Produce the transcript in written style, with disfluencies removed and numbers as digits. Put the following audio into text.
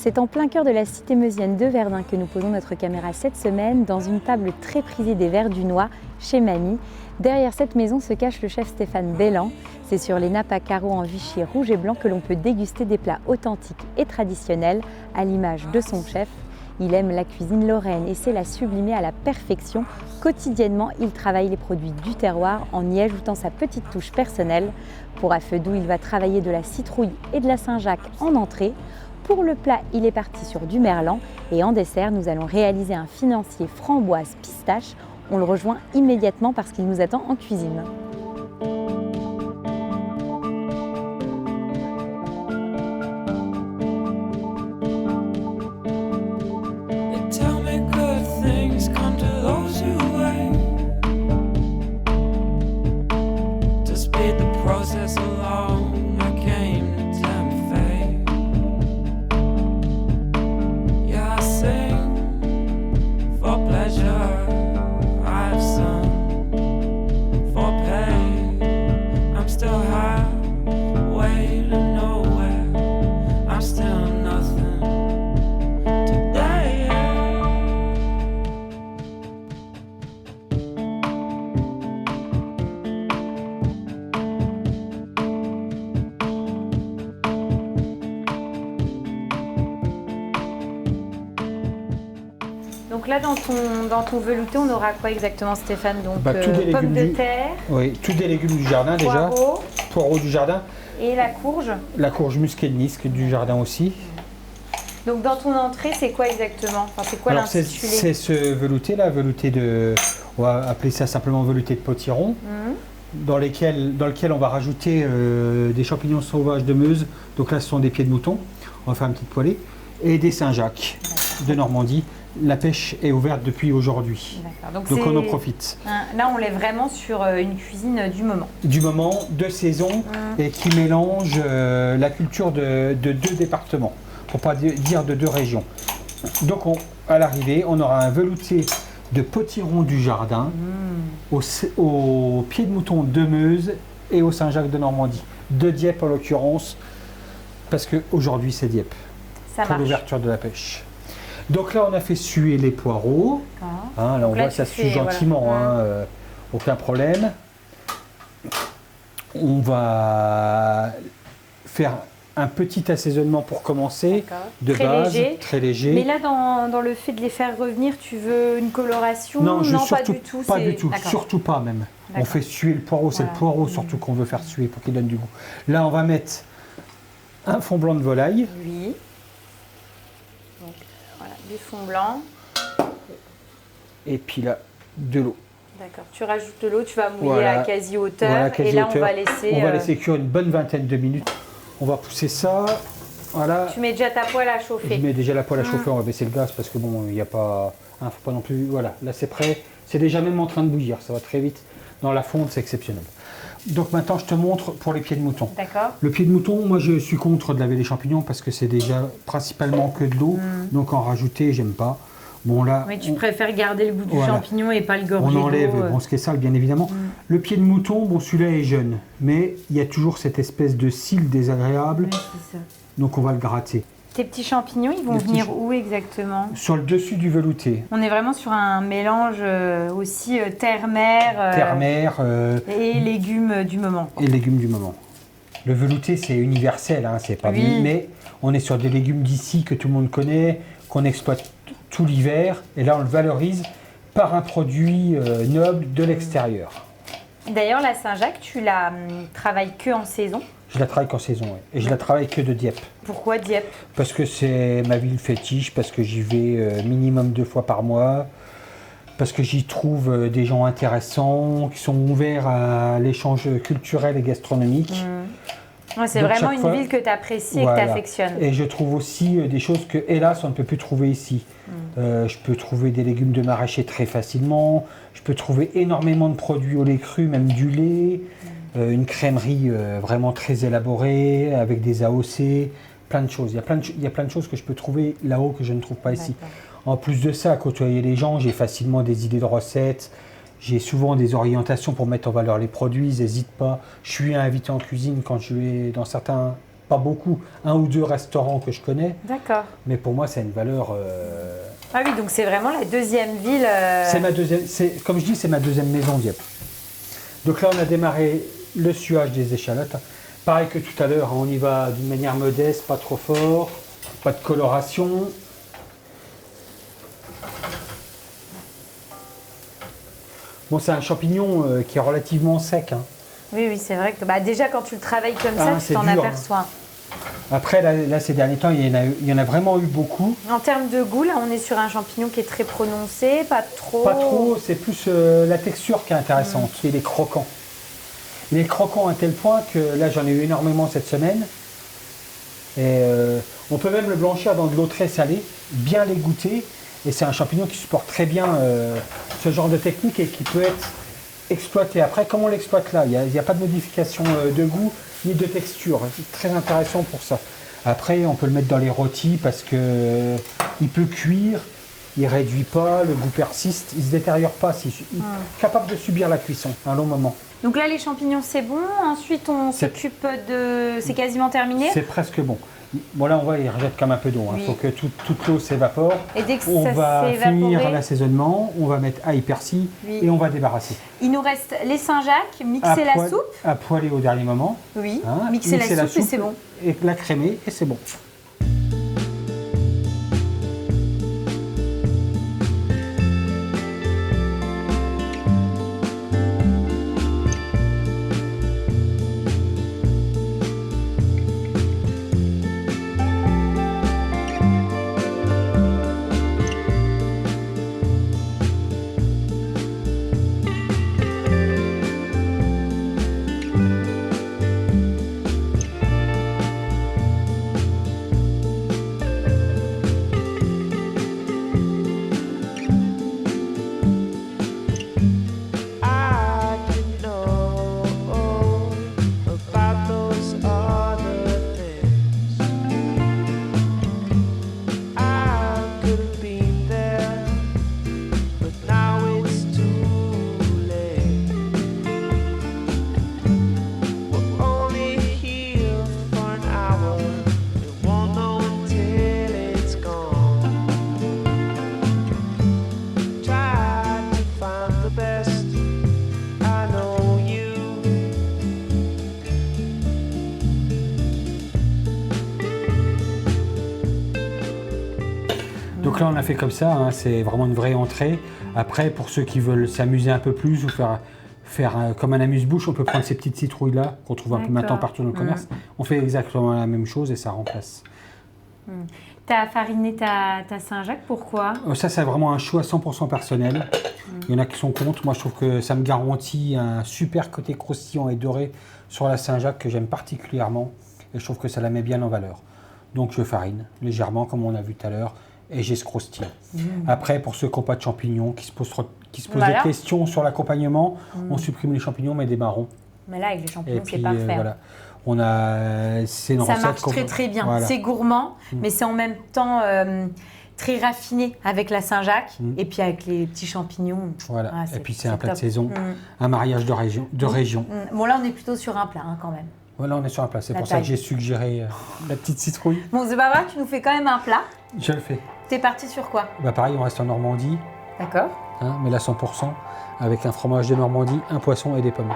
C'est en plein cœur de la cité meusienne de Verdun que nous posons notre caméra cette semaine, dans une table très prisée des Verdunois, chez Mamie. Derrière cette maison se cache le chef Stéphane Bellan. C'est sur les nappes à carreaux en Vichy rouge et blanc que l'on peut déguster des plats authentiques et traditionnels, à l'image de son chef. Il aime la cuisine lorraine et sait la sublimer à la perfection. Quotidiennement, il travaille les produits du terroir en y ajoutant sa petite touche personnelle. Pour à feu doux, il va travailler de la citrouille et de la Saint-Jacques en entrée. Pour le plat, il est parti sur du merlan et en dessert, nous allons réaliser un financier framboise pistache. On le rejoint immédiatement parce qu'il nous attend en cuisine. Donc là, dans ton velouté, on aura quoi exactement, Stéphane? Donc pommes de terre. Oui, tous des légumes du jardin déjà. Poireaux du jardin. Et la courge. La courge musquée de Nice du jardin aussi. Donc dans ton entrée, c'est quoi exactement? Enfin, c'est quoi l'intitulé? C'est ce velouté là, velouté de, on va appeler ça simplement velouté de potiron, dans lequel on va rajouter des champignons sauvages de Meuse. Donc là, ce sont des pieds de mouton. On va faire une petite poêlée et des Saint-Jacques de Normandie. La pêche est ouverte depuis aujourd'hui, donc on en profite. Là, on est vraiment sur une cuisine du moment. Du moment, de saison, et qui mélange la culture de deux départements, pour ne pas dire de deux régions. Donc à l'arrivée, on aura un velouté de potiron du jardin, au pied de mouton de Meuse et au Saint-Jacques de Normandie. De Dieppe en l'occurrence, parce qu'aujourd'hui c'est Dieppe, pour l'ouverture de la pêche. Donc là, on a fait suer les poireaux. Là, on voit que ça sue gentiment, voilà. Aucun problème. On va faire un petit assaisonnement pour commencer, de base, très léger. Mais là, dans le fait de les faire revenir, tu veux une coloration? Non, pas du tout. Pas du tout, surtout pas même. On fait suer le poireau, c'est le poireau surtout qu'on veut faire suer pour qu'il donne du goût. Là, on va mettre un fond blanc de volaille. Oui. Du fond blanc. Et puis là, de l'eau. D'accord. Tu rajoutes de l'eau, tu vas mouiller à quasi hauteur. Et là, on va laisser... On va laisser cuire une bonne vingtaine de minutes. On va pousser ça. Voilà. Tu mets déjà ta poêle à chauffer. Je mets déjà la poêle à chauffer. On va baisser le gaz parce que bon, il n'y a pas... faut pas non plus... Voilà, là c'est prêt. C'est déjà même en train de bouillir. Ça va très vite. Dans la fonte, c'est exceptionnel. Donc maintenant, je te montre pour les pieds de mouton. D'accord. Le pied de mouton, moi je suis contre de laver les champignons parce que c'est déjà principalement que de l'eau. Donc en rajouter, j'aime pas. Bon là. Oui, tu préfères garder le goût du champignon et pas le gorger d'eau. On enlève ce qui est sale, bien évidemment. Le pied de mouton, bon celui-là est jeune, mais il y a toujours cette espèce de cils désagréable. Oui, c'est ça. Donc on va le gratter. Tes petits champignons, ils vont venir où exactement? Sur le dessus du velouté. On est vraiment sur un mélange aussi terre-mer. Terre-mer. Et légumes du moment. Et légumes du moment. Le velouté, c'est universel, c'est pas bien, mais on est sur des légumes d'ici que tout le monde connaît, qu'on exploite tout l'hiver, et là on le valorise par un produit noble de l'extérieur. D'ailleurs, la Saint-Jacques, tu la travailles que en saison? Je la travaille qu'en saison, oui. Et je la travaille que de Dieppe. Pourquoi Dieppe? Parce que c'est ma ville fétiche, parce que j'y vais minimum 2 fois par mois, parce que j'y trouve des gens intéressants, qui sont ouverts à l'échange culturel et gastronomique. Ouais, c'est vraiment une ville que tu apprécies et que tu affectionnes. Et je trouve aussi des choses que, hélas, on ne peut plus trouver ici. Je peux trouver des légumes de maraîcher très facilement, je peux trouver énormément de produits au lait cru, même du lait. Une crèmerie vraiment très élaborée, avec des AOC, plein de choses. Il y a plein de choses que je peux trouver là-haut que je ne trouve pas ici. En plus de ça, à côtoyer les gens, j'ai facilement des idées de recettes. J'ai souvent des orientations pour mettre en valeur les produits, ils n'hésitent pas. Je suis invité en cuisine quand je vais dans certains pas beaucoup, un ou deux restaurants que je connais, D'accord. mais pour moi, c'est une valeur. Ah oui, donc c'est vraiment la deuxième ville. C'est ma deuxième, comme je dis, c'est ma deuxième maison Dieppe. Donc là, on a démarré le suage des échalotes. Pareil que tout à l'heure, on y va d'une manière modeste, pas trop fort, pas de coloration. Bon, c'est un champignon qui est relativement sec. Hein. Oui, c'est vrai que déjà quand tu le travailles comme ça, tu c'est t'en dur, aperçois. Après, là, ces derniers temps, il y en a vraiment eu beaucoup. En termes de goût, là, on est sur un champignon qui est très prononcé, pas trop. Pas trop, c'est plus la texture qui est intéressante, et les croquants. Il est croquant à tel point que là, j'en ai eu énormément cette semaine. Et on peut même le blanchir dans de l'eau très salée, bien l'égoutter. Et c'est un champignon qui supporte très bien ce genre de technique et qui peut être exploité. Après, comment on l'exploite là? Il n'y a pas de modification de goût ni de texture. C'est très intéressant pour ça. Après, on peut le mettre dans les rôtis parce que il peut cuire, il ne réduit pas, le goût persiste, il ne se détériore pas. Il est capable de subir la cuisson un long moment. Donc là, les champignons, c'est bon. Ensuite, on s'occupe de... C'est quasiment terminé. C'est presque bon. Bon, là, on voit, il rejette comme un peu d'eau. Il faut que toute l'eau s'évapore. Et dès que on ça va s'est évaporé, finir l'assaisonnement, on va mettre ail, persil et on va débarrasser. Il nous reste les Saint-Jacques, mixer la soupe. À poêler au dernier moment. Oui, mixer la soupe et c'est bon. Et la crémer et c'est bon. Donc là, on a fait comme ça, hein, c'est vraiment une vraie entrée. Après, pour ceux qui veulent s'amuser un peu plus ou faire comme un amuse-bouche, on peut prendre ces petites citrouilles-là qu'on trouve un peu maintenant partout dans le commerce. On fait exactement la même chose et ça remplace. Tu as fariné ta Saint-Jacques, pourquoi? Ça, c'est vraiment un choix 100% personnel. Il y en a qui sont contre. Moi, je trouve que ça me garantit un super côté croustillant et doré sur la Saint-Jacques que j'aime particulièrement. Et je trouve que ça la met bien en valeur. Donc, je farine légèrement, comme on a vu tout à l'heure. Et j'ai ce croustillant. Après, pour ceux qui n'ont pas de champignons, qui se posent des questions sur l'accompagnement, on supprime les champignons, mais des marrons. Mais là, avec les champignons, c'est parfait. Voilà. C'est une ça recette marche très très bien. Voilà. C'est gourmand, mais c'est en même temps très raffiné avec la Saint-Jacques et puis avec les petits champignons. Voilà. Et puis c'est un plat de saison, un mariage de région. Bon, là, on est plutôt sur un plat quand même. Voilà, on est sur un plat. C'est pour ça que j'ai suggéré la petite citrouille. Bon, c'est pas grave, tu nous fais quand même un plat. Je le fais. T'es parti sur quoi? Pareil, on reste en Normandie. D'accord. Mais là 100%, avec un fromage de Normandie, un poisson et des pommes.